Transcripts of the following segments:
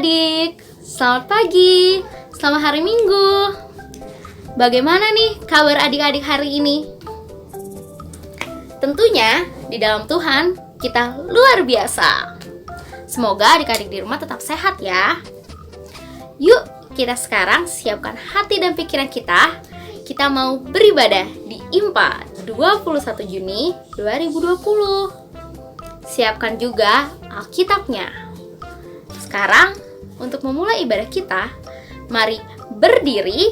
adik-adik, selamat pagi, selamat hari Minggu. Bagaimana nih kabar adik-adik hari ini? Tentunya di dalam Tuhan kita luar biasa. Semoga adik-adik di rumah tetap sehat ya. Yuk kita sekarang siapkan hati dan pikiran kita. Kita mau beribadah di IMPA 21 Juni 2020. Siapkan juga Alkitabnya. Sekarang, untuk memulai ibadah kita, mari berdiri,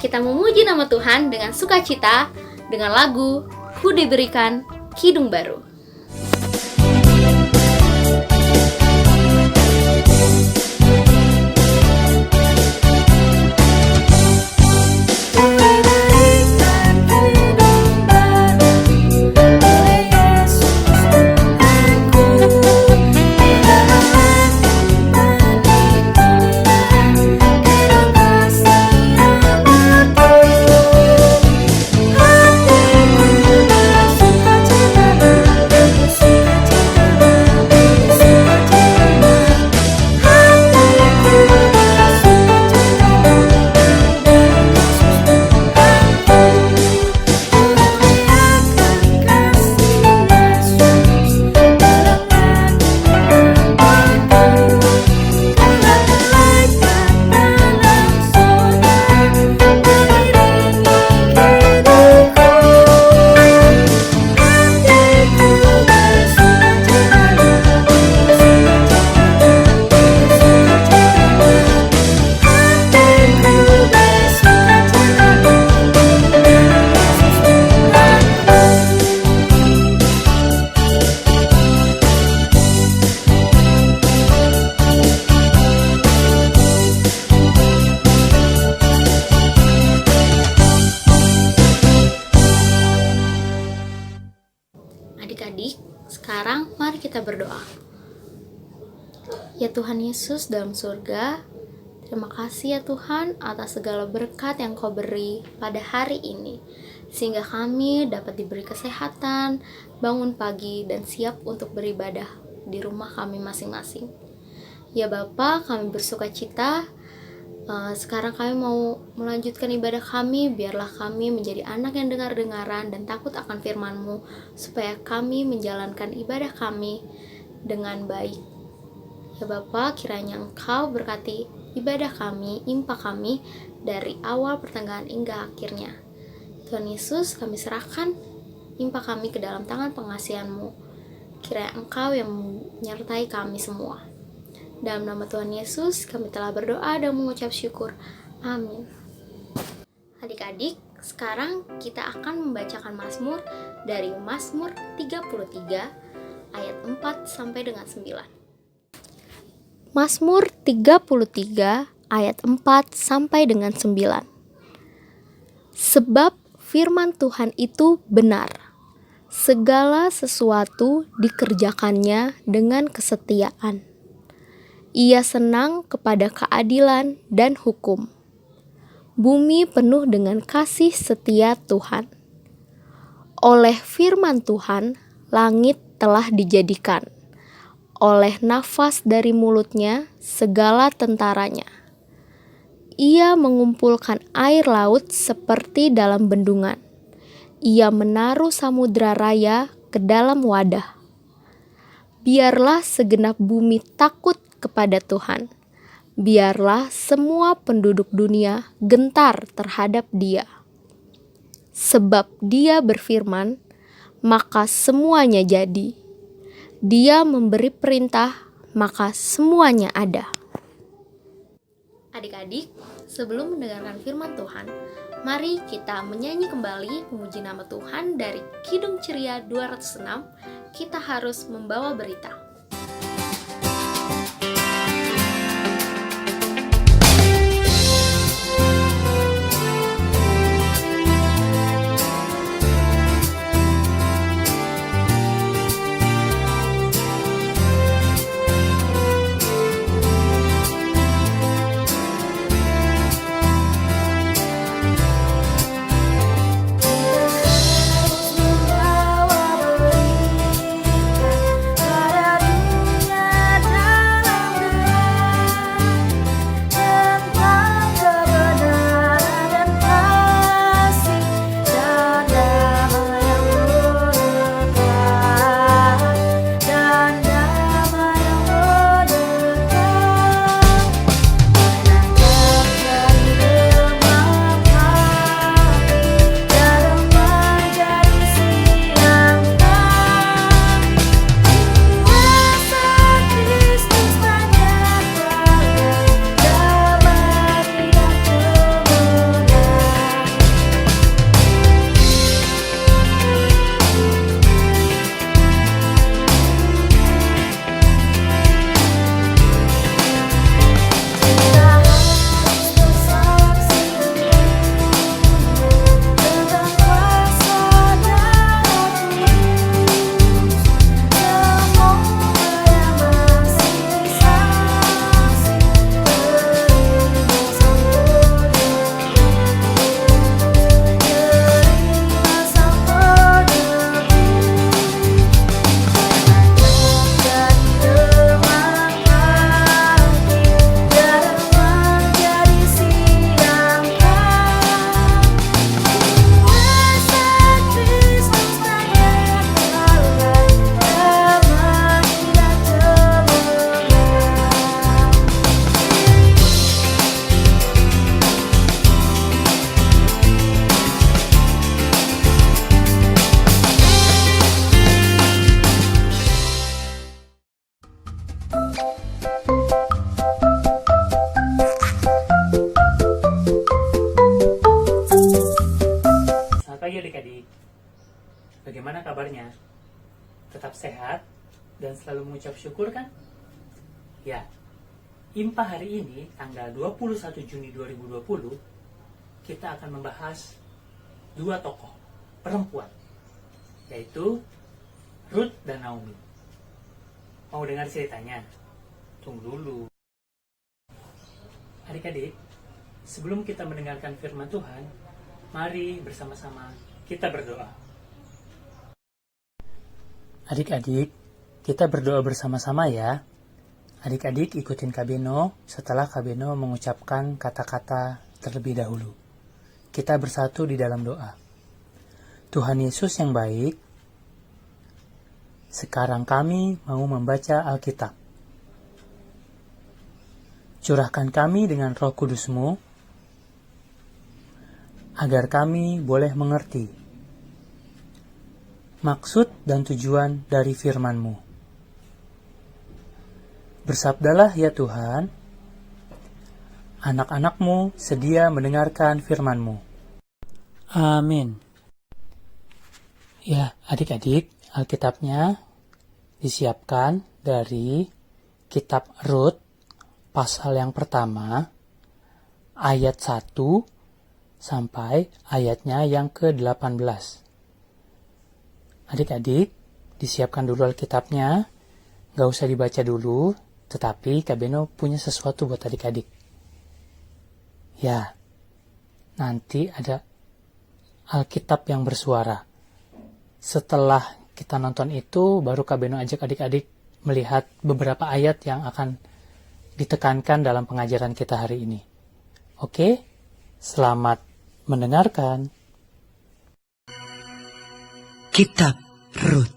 kita memuji nama Tuhan dengan sukacita, dengan lagu Ku Diberikan Kidung Baru. Adik-adik, sekarang mari kita berdoa. Ya Tuhan Yesus dalam surga, terima kasih ya Tuhan atas segala berkat yang Kau beri pada hari ini, sehingga kami dapat diberi kesehatan, bangun pagi dan siap untuk beribadah di rumah kami masing-masing. Ya Bapa, kami bersukacita. Sekarang kami mau melanjutkan ibadah kami. Biarlah kami menjadi anak yang dengar-dengaran dan takut akan firman-Mu, supaya kami menjalankan ibadah kami dengan baik. Ya Bapa, kiranya Engkau berkati ibadah kami, IMPA kami, dari awal pertengahan hingga akhirnya. Tuhan Yesus, kami serahkan IMPA kami ke dalam tangan pengasihan-Mu. Kiranya Engkau yang menyertai kami semua. Dalam nama Tuhan Yesus, kami telah berdoa dan mengucap syukur. Amin. Adik-adik, sekarang kita akan membacakan Mazmur dari Mazmur 33 ayat 4 sampai dengan 9. Mazmur 33 ayat 4 sampai dengan 9. Sebab firman Tuhan itu benar. Segala sesuatu dikerjakannya dengan kesetiaan. Ia senang kepada keadilan dan hukum. Bumi penuh dengan kasih setia Tuhan. Oleh firman Tuhan, langit telah dijadikan. Oleh nafas dari mulutnya, segala tentaranya. Ia mengumpulkan air laut seperti dalam bendungan. Ia menaruh samudra raya ke dalam wadah. Biarlah segenap bumi takut kepada Tuhan. Biarlah semua penduduk dunia gentar terhadap Dia. Sebab Dia berfirman, maka semuanya jadi. Dia memberi perintah, maka semuanya ada. Adik-adik, sebelum mendengarkan firman Tuhan, mari kita menyanyi kembali memuji nama Tuhan dari Kidung Ceria 206. Kita harus membawa berita. Hai adik-adik, bagaimana kabarnya? Tetap sehat dan selalu mengucap syukur kan? Ya, IMPA hari ini, tanggal 21 Juni 2020, kita akan membahas dua tokoh perempuan, yaitu Ruth dan Naomi. Mau dengar ceritanya? Tunggu dulu. Adik-adik, sebelum kita mendengarkan firman Tuhan, mari bersama-sama kita berdoa. Adik-adik, kita berdoa bersama-sama ya. Adik-adik ikutin Kak Beno setelah Kak Beno mengucapkan kata-kata terlebih dahulu. Kita bersatu di dalam doa. Tuhan Yesus yang baik, sekarang kami mau membaca Alkitab. Curahkan kami dengan Roh Kudus-Mu, agar kami boleh mengerti maksud dan tujuan dari firman-Mu. Bersabdalah ya Tuhan, anak-anak-Mu sedia mendengarkan firman-Mu. Amin. Ya, adik-adik, Alkitabnya disiapkan dari kitab Rut, pasal yang pertama, ayat 1 sampai ayatnya yang ke-18. Adik-adik, disiapkan dulu Alkitabnya, gak usah dibaca dulu, tetapi Kak Beno punya sesuatu buat adik-adik. Ya, nanti ada Alkitab yang bersuara. Setelah kita nonton itu, baru Kak Beno ajak adik-adik melihat beberapa ayat yang akan ditekankan dalam pengajaran kita hari ini. Oke, selamat mendengarkan. Kitab Rut.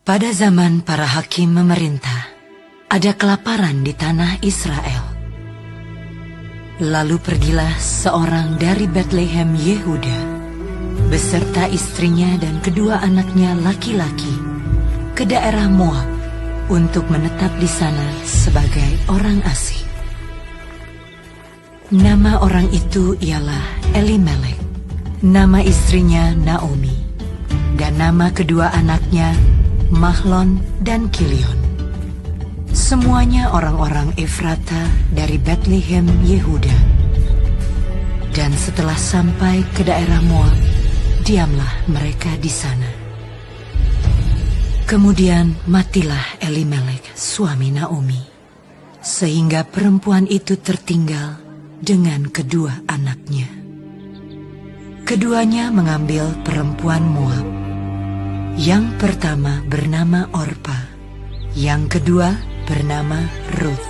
Pada zaman para hakim memerintah, ada kelaparan di tanah Israel. Lalu pergilah seorang dari Betlehem Yehuda, beserta istrinya dan kedua anaknya laki-laki, ke daerah Moab untuk menetap di sana sebagai orang asing. Nama orang itu ialah Elimelek, nama istrinya Naomi, dan nama kedua anaknya Mahlon dan Kilion. Semuanya orang-orang Efrata dari Betlehem Yehuda. Dan setelah sampai ke daerah Moab, diamlah mereka di sana. Kemudian matilah Elimelek, suami Naomi, sehingga perempuan itu tertinggal dengan kedua anaknya. Keduanya mengambil perempuan Moab. Yang pertama bernama Orpa, yang kedua bernama Ruth.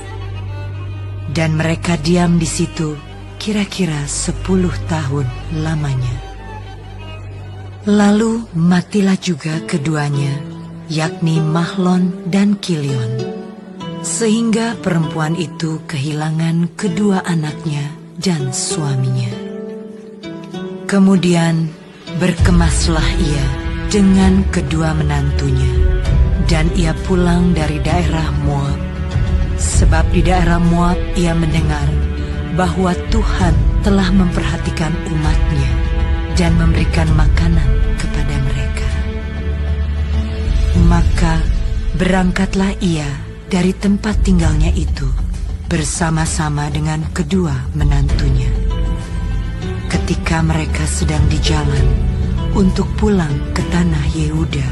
Dan mereka diam di situ kira-kira 10 tahun lamanya. Lalu matilah juga keduanya, yakni Mahlon dan Kilion, sehingga perempuan itu kehilangan kedua anaknya dan suaminya. Kemudian berkemaslah ia dengan kedua menantunya, dan ia pulang dari daerah Moab, sebab di daerah Moab ia mendengar bahwa Tuhan telah memperhatikan umatnya dan memberikan makanan kepada mereka. Maka berangkatlah ia dari tempat tinggalnya itu bersama-sama dengan kedua menantunya. Ketika mereka sedang di jalan untuk pulang ke tanah Yehuda,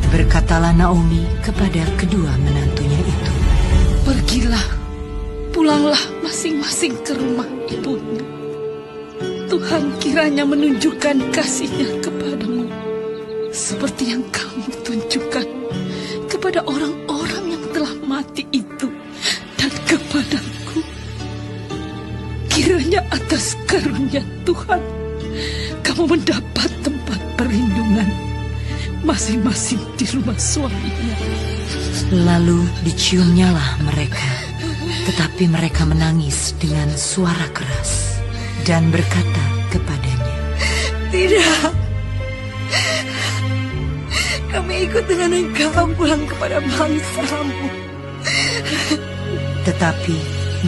berkatalah Naomi kepada kedua menantunya itu, "Pergilah, pulanglah masing-masing ke rumah ibunya. Tuhan kiranya menunjukkan kasih-Nya kepadamu, seperti yang kamu tunjukkan kepada orang-orang yang telah mati itu dan kepadaku. Kiranya atas karunia Tuhan kamu mendapat tempat perlindungan masing-masing di rumah suaminya." Lalu diciumnyalah mereka, tetapi mereka menangis dengan suara keras dan berkata kepadanya, "Tidak, kami ikut dengan engkau pulang kepada bangsamu." Tetapi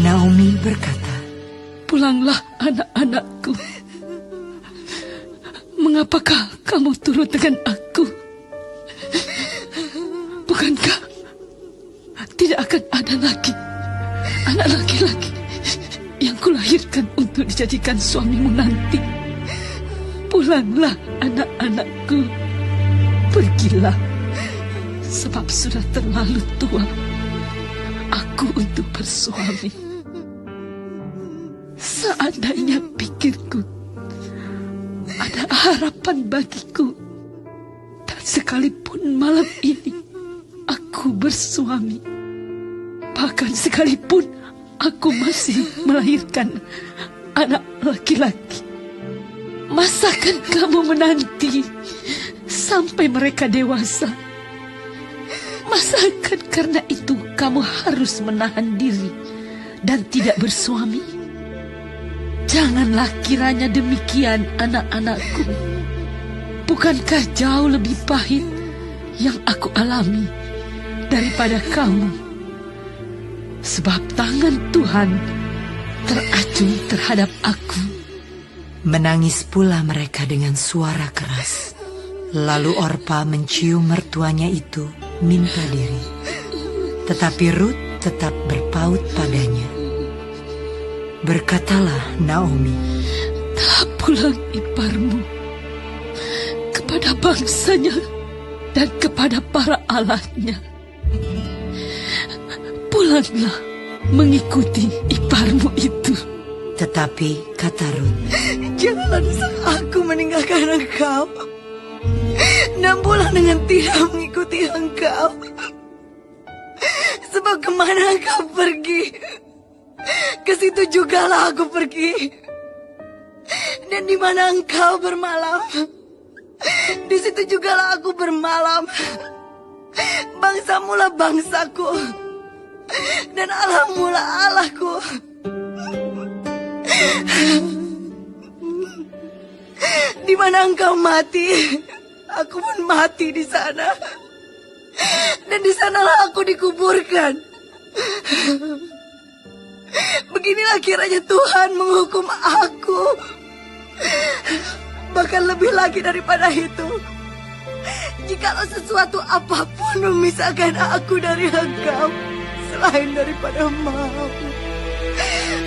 Naomi berkata, "Pulanglah anak-anakku. Mengapakah kamu turut dengan aku? Bukankah tidak akan ada lagi anak laki-laki yang kulahirkan untuk dijadikan suamimu nanti? Pulanglah anak-anakku, pergilah, sebab sudah terlalu tua aku untuk bersuami. Seandainya pikirku ada harapan bagiku, dan sekalipun malam ini aku bersuami, bahkan sekalipun aku masih melahirkan anak laki-laki, masakan kamu menanti sampai mereka dewasa? Masakan karena itu kamu harus menahan diri dan tidak bersuami? Janganlah kiranya demikian, anak-anakku. Bukankah jauh lebih pahit yang aku alami daripada kamu? Sebab tangan Tuhan teracung terhadap aku. Menangis pula mereka dengan suara keras. Lalu Orpa mencium mertuanya itu minta diri. Tetapi Rut tetap berpaut padanya. Berkatalah Naomi, Telah pulang iparmu kepada bangsanya dan kepada para allahnya. Pulanglah mengikuti iparmu itu. tetapi kata Rut, Jangan aku meninggalkan engkau dan pulang dengan tidak mengikuti engkau. Sebab kemana engkau pergi, ke situ jugalah aku pergi. Dan di mana engkau bermalam, di situ jugalah aku bermalam. Bangsamu lah bangsaku, dan Allahmu lah Allahku. Di mana engkau mati, aku pun mati di sana. Dan di sanalah aku dikuburkan. Beginilah kiranya Tuhan menghukum aku. Bahkan lebih lagi daripada itu, jikalau sesuatu apapun memisahkan aku dari engkau selain daripada mau.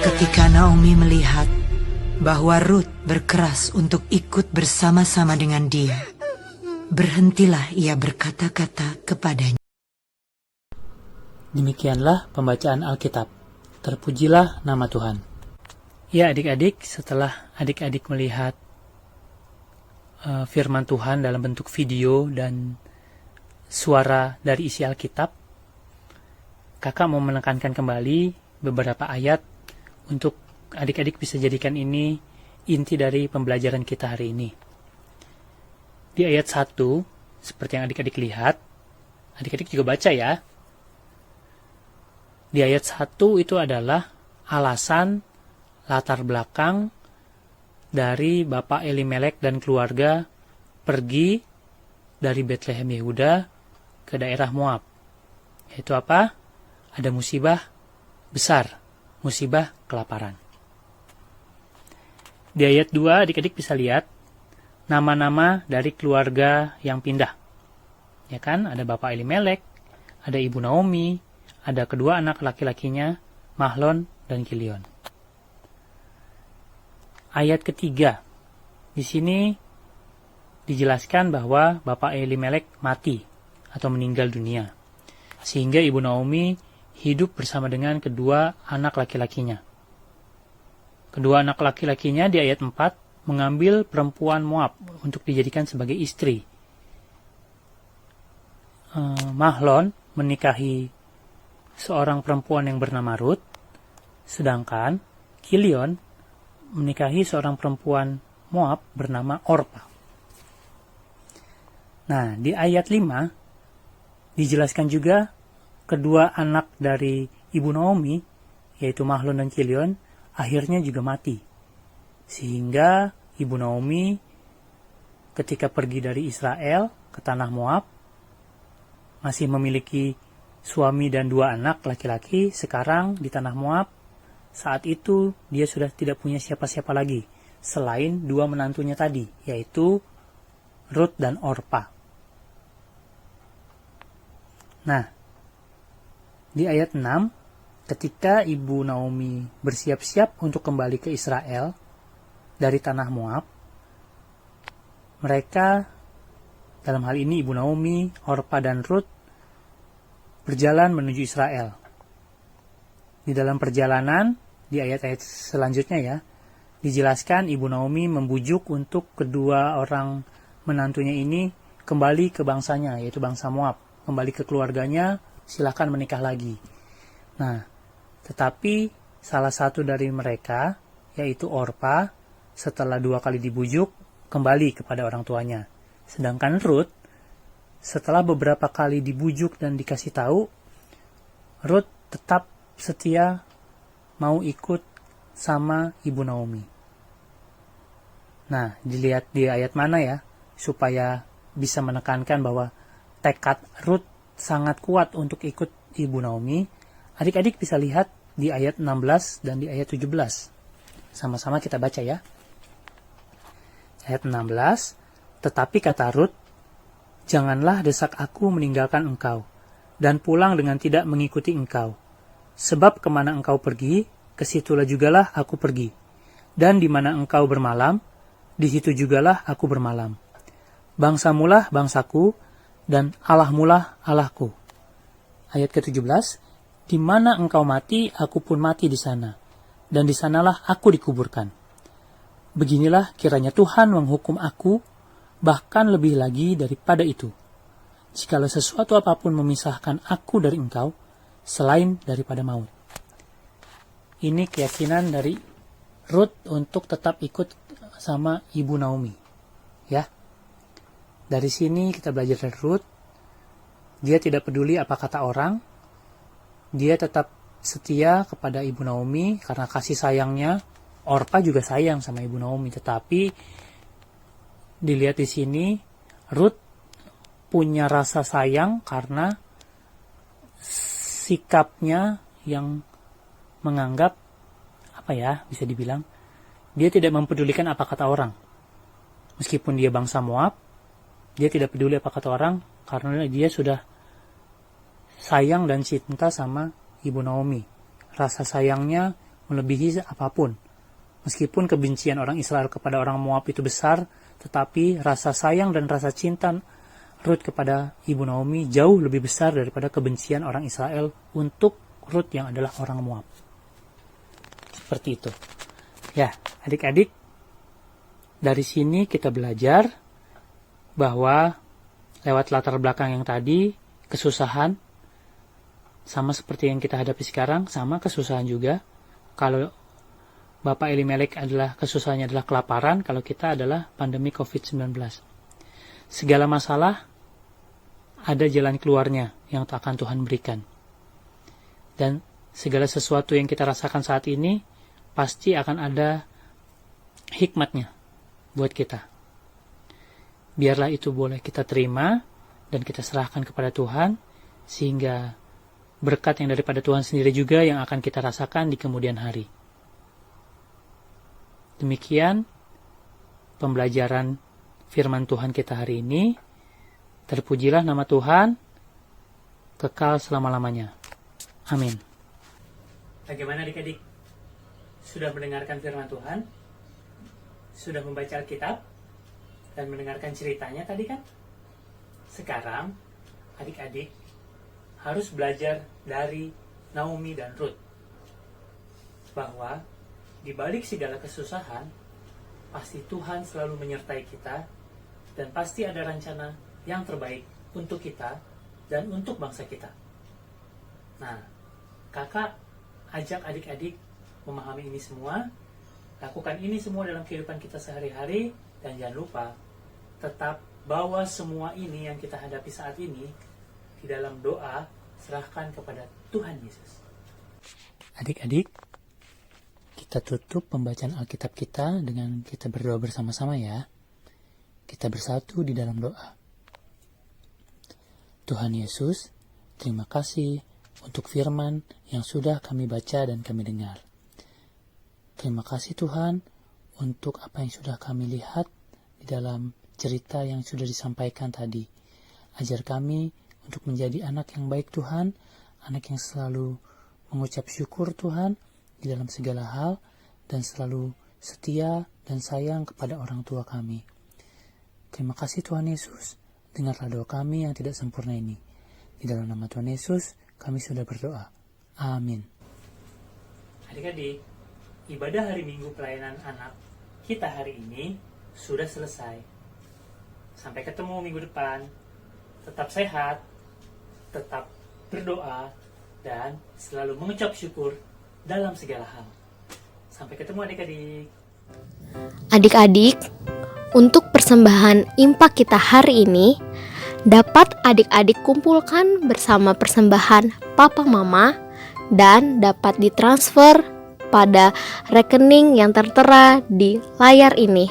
ketika Naomi melihat bahwa Rut berkeras untuk ikut bersama-sama dengan dia, berhentilah ia berkata-kata kepadanya. Demikianlah pembacaan Alkitab. Terpujilah nama Tuhan. Ya adik-adik, setelah adik-adik melihat firman Tuhan dalam bentuk video dan suara dari isi Alkitab, kakak mau menekankan kembali beberapa ayat untuk adik-adik bisa jadikan ini inti dari pembelajaran kita hari ini. Di ayat 1, seperti yang adik-adik lihat, adik-adik juga baca ya. Di ayat 1 itu adalah alasan latar belakang dari Bapak Elimelek dan keluarga pergi dari Betlehem Yehuda ke daerah Moab. Yaitu apa? Ada musibah besar, musibah kelaparan. Di ayat 2 adik-adik bisa lihat nama-nama dari keluarga yang pindah. Ya kan? Ada Bapak Elimelek, ada Ibu Naomi, ada kedua anak laki-lakinya, Mahlon dan Kilion. Ayat ketiga, di sini dijelaskan bahwa Bapak Elimelek mati atau meninggal dunia, sehingga Ibu Naomi hidup bersama dengan kedua anak laki-lakinya. Kedua anak laki-lakinya di ayat 4 mengambil perempuan Moab untuk dijadikan sebagai istri. Mahlon menikahi seorang perempuan yang bernama Rut, sedangkan Kilion menikahi seorang perempuan Moab bernama Orpa. Nah, di ayat 5 dijelaskan juga kedua anak dari Ibu Naomi, yaitu Mahlon dan Kilion, akhirnya juga mati. Sehingga Ibu Naomi ketika pergi dari Israel ke tanah Moab masih memiliki suami dan dua anak laki-laki. Sekarang di tanah Moab, saat itu dia sudah tidak punya siapa-siapa lagi selain dua menantunya tadi, yaitu Ruth dan Orpa. Nah, di ayat 6, ketika ibu Naomi bersiap-siap untuk kembali ke Israel dari tanah Moab, mereka, dalam hal ini ibu Naomi, Orpa, dan Ruth, berjalan menuju Israel. Di dalam perjalanan, di ayat-ayat selanjutnya ya, dijelaskan ibu Naomi membujuk untuk kedua orang menantunya ini kembali ke bangsanya, yaitu bangsa Moab. Kembali ke keluarganya, silahkan menikah lagi. Nah, tetapi salah satu dari mereka, yaitu Orpa, setelah 2 kali dibujuk, kembali kepada orang tuanya. Sedangkan Ruth, setelah beberapa kali dibujuk dan dikasih tahu, Ruth tetap setia mau ikut sama ibu Naomi. Nah, dilihat di ayat mana ya, supaya bisa menekankan bahwa tekad Ruth sangat kuat untuk ikut ibu Naomi. Adik-adik bisa lihat di ayat 16 dan di ayat 17. Sama-sama kita baca ya. Ayat 16, tetapi kata Ruth, janganlah desak aku meninggalkan engkau, dan pulang dengan tidak mengikuti engkau. Sebab kemana engkau pergi, kesitulah jugalah aku pergi. Dan di mana engkau bermalam, di situ jugalah aku bermalam. Bangsamulah bangsaku, dan Allahmulah Allahku. Ayat ke-17, di mana engkau mati, aku pun mati di sana, dan di sanalah aku dikuburkan. Beginilah kiranya Tuhan menghukum aku, bahkan lebih lagi daripada itu. Jikalau sesuatu apapun memisahkan aku dari engkau, selain daripada maut. Ini keyakinan dari Ruth untuk tetap ikut sama ibu Naomi. Ya. Dari sini kita belajar dari Ruth. Dia tidak peduli apa kata orang. Dia tetap setia kepada ibu Naomi karena kasih sayangnya. Orpa juga sayang sama ibu Naomi, tetapi dilihat di sini Ruth punya rasa sayang karena sikapnya yang menganggap, bisa dibilang, dia tidak mempedulikan apa kata orang. Meskipun dia bangsa Moab, dia tidak peduli apa kata orang, karena dia sudah sayang dan cinta sama ibu Naomi. Rasa sayangnya melebihi apapun. Meskipun kebencian orang Israel kepada orang Moab itu besar, tetapi rasa sayang dan rasa cinta Ruth kepada ibu Naomi jauh lebih besar daripada kebencian orang Israel untuk Ruth yang adalah orang Moab. Seperti itu. Ya, adik-adik, dari sini kita belajar bahwa lewat latar belakang yang tadi, kesusahan, sama seperti yang kita hadapi sekarang, sama kesusahan juga. Kalau Bapak Elimelek kesusahannya adalah kelaparan, kalau kita adalah pandemi COVID-19. Segala masalah ada jalan keluarnya yang akan Tuhan berikan. Dan segala sesuatu yang kita rasakan saat ini pasti akan ada hikmatnya buat kita. Biarlah itu boleh kita terima dan kita serahkan kepada Tuhan, sehingga berkat yang daripada Tuhan sendiri juga yang akan kita rasakan di kemudian hari. Demikian pembelajaran firman Tuhan kita hari ini. Terpujilah nama Tuhan, kekal selama-lamanya. Amin. Bagaimana adik-adik? Sudah mendengarkan firman Tuhan? Sudah membaca Alkitab? Dan mendengarkan ceritanya tadi kan? Sekarang, adik-adik harus belajar dari Naomi dan Ruth. Bahwa di balik segala kesusahan, pasti Tuhan selalu menyertai kita, dan pasti ada rencana yang terbaik untuk kita dan untuk bangsa kita. Nah, kakak ajak adik-adik memahami ini semua, lakukan ini semua dalam kehidupan kita sehari-hari, dan jangan lupa tetap bawa semua ini yang kita hadapi saat ini di dalam doa, serahkan kepada Tuhan Yesus. Adik-adik, kita tutup pembacaan Alkitab kita dengan kita berdoa bersama-sama ya. Kita bersatu di dalam doa. Tuhan Yesus, terima kasih untuk firman yang sudah kami baca dan kami dengar. Terima kasih Tuhan untuk apa yang sudah kami lihat di dalam cerita yang sudah disampaikan tadi. Ajar kami untuk menjadi anak yang baik Tuhan, anak yang selalu mengucap syukur Tuhan di dalam segala hal, dan selalu setia dan sayang kepada orang tua kami. Terima kasih Tuhan Yesus, dengarlah doa kami yang tidak sempurna ini. Di dalam nama Tuhan Yesus, kami sudah berdoa. Amin. Adik-adik, ibadah hari Minggu pelayanan anak kita hari ini sudah selesai. Sampai ketemu minggu depan. Tetap sehat, tetap berdoa, dan selalu mengucap syukur dalam segala hal. Sampai ketemu adik-adik. Adik-adik, untuk persembahan impak kita hari ini dapat adik-adik kumpulkan bersama persembahan Papa Mama dan dapat ditransfer pada rekening yang tertera di layar ini.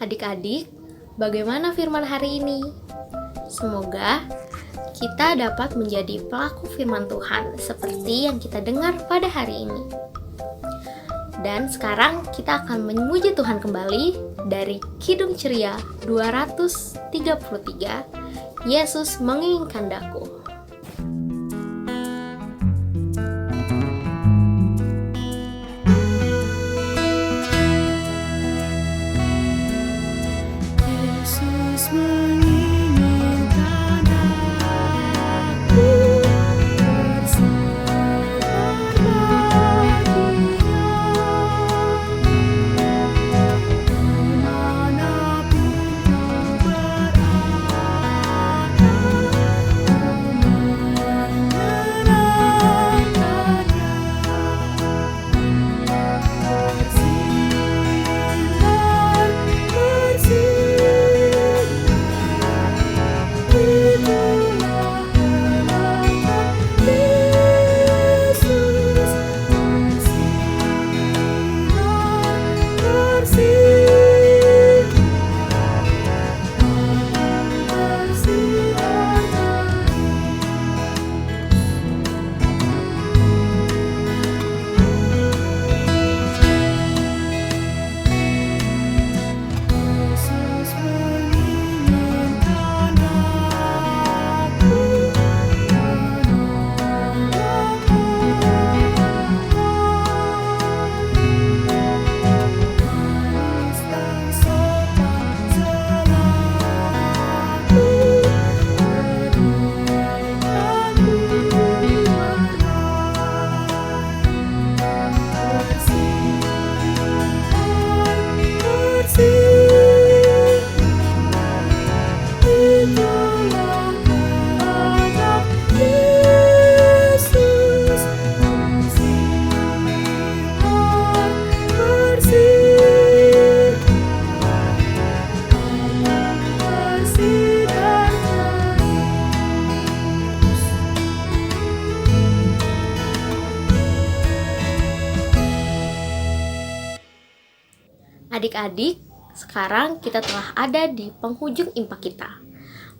Adik-adik, bagaimana firman hari ini? Semoga kita dapat menjadi pelaku firman Tuhan seperti yang kita dengar pada hari ini. Dan sekarang kita akan memuji Tuhan kembali dari Kidung Ceria 233, Yesus menginginkan daku. Yesus menginginkan aku bersama Dia, dimanapun kau berada, Adik-adik, sekarang kita telah ada di penghujung impak kita.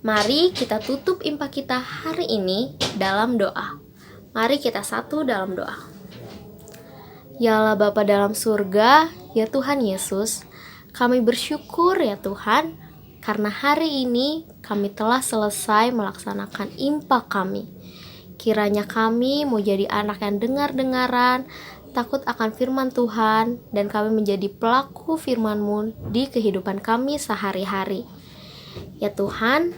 Mari kita tutup impak kita hari ini dalam doa. Mari kita satu dalam doa. Ya Allah Bapa dalam surga, ya Tuhan Yesus, kami bersyukur ya Tuhan, karena hari ini kami telah selesai melaksanakan impak kami. Kiranya kami mau jadi anak yang dengar-dengaran, takut akan firman Tuhan, dan kami menjadi pelaku firman-Mu di kehidupan kami sehari-hari. Ya Tuhan,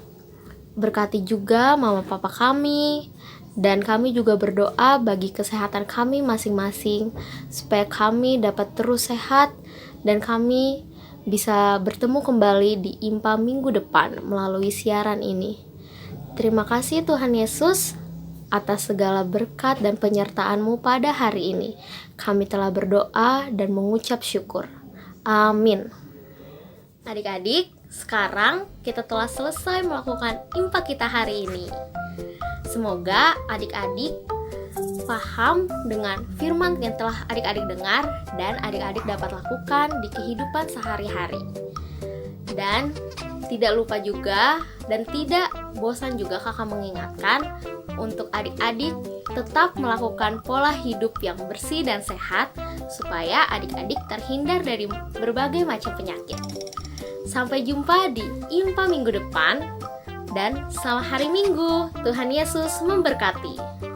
berkati juga mama papa kami, dan kami juga berdoa bagi kesehatan kami masing-masing, supaya kami dapat terus sehat, dan kami bisa bertemu kembali di impak minggu depan melalui siaran ini. Terima kasih Tuhan Yesus, atas segala berkat dan penyertaan-Mu pada hari ini. Kami telah berdoa dan mengucap syukur. Amin. Adik-adik, sekarang kita telah selesai melakukan impak kita hari ini. Semoga adik-adik paham dengan firman yang telah adik-adik dengar dan adik-adik dapat lakukan di kehidupan sehari-hari. Dan tidak lupa juga dan tidak bosan juga kakak mengingatkan untuk adik-adik tetap melakukan pola hidup yang bersih dan sehat supaya adik-adik terhindar dari berbagai macam penyakit. Sampai jumpa di IMPA minggu depan dan selamat hari Minggu. Tuhan Yesus memberkati.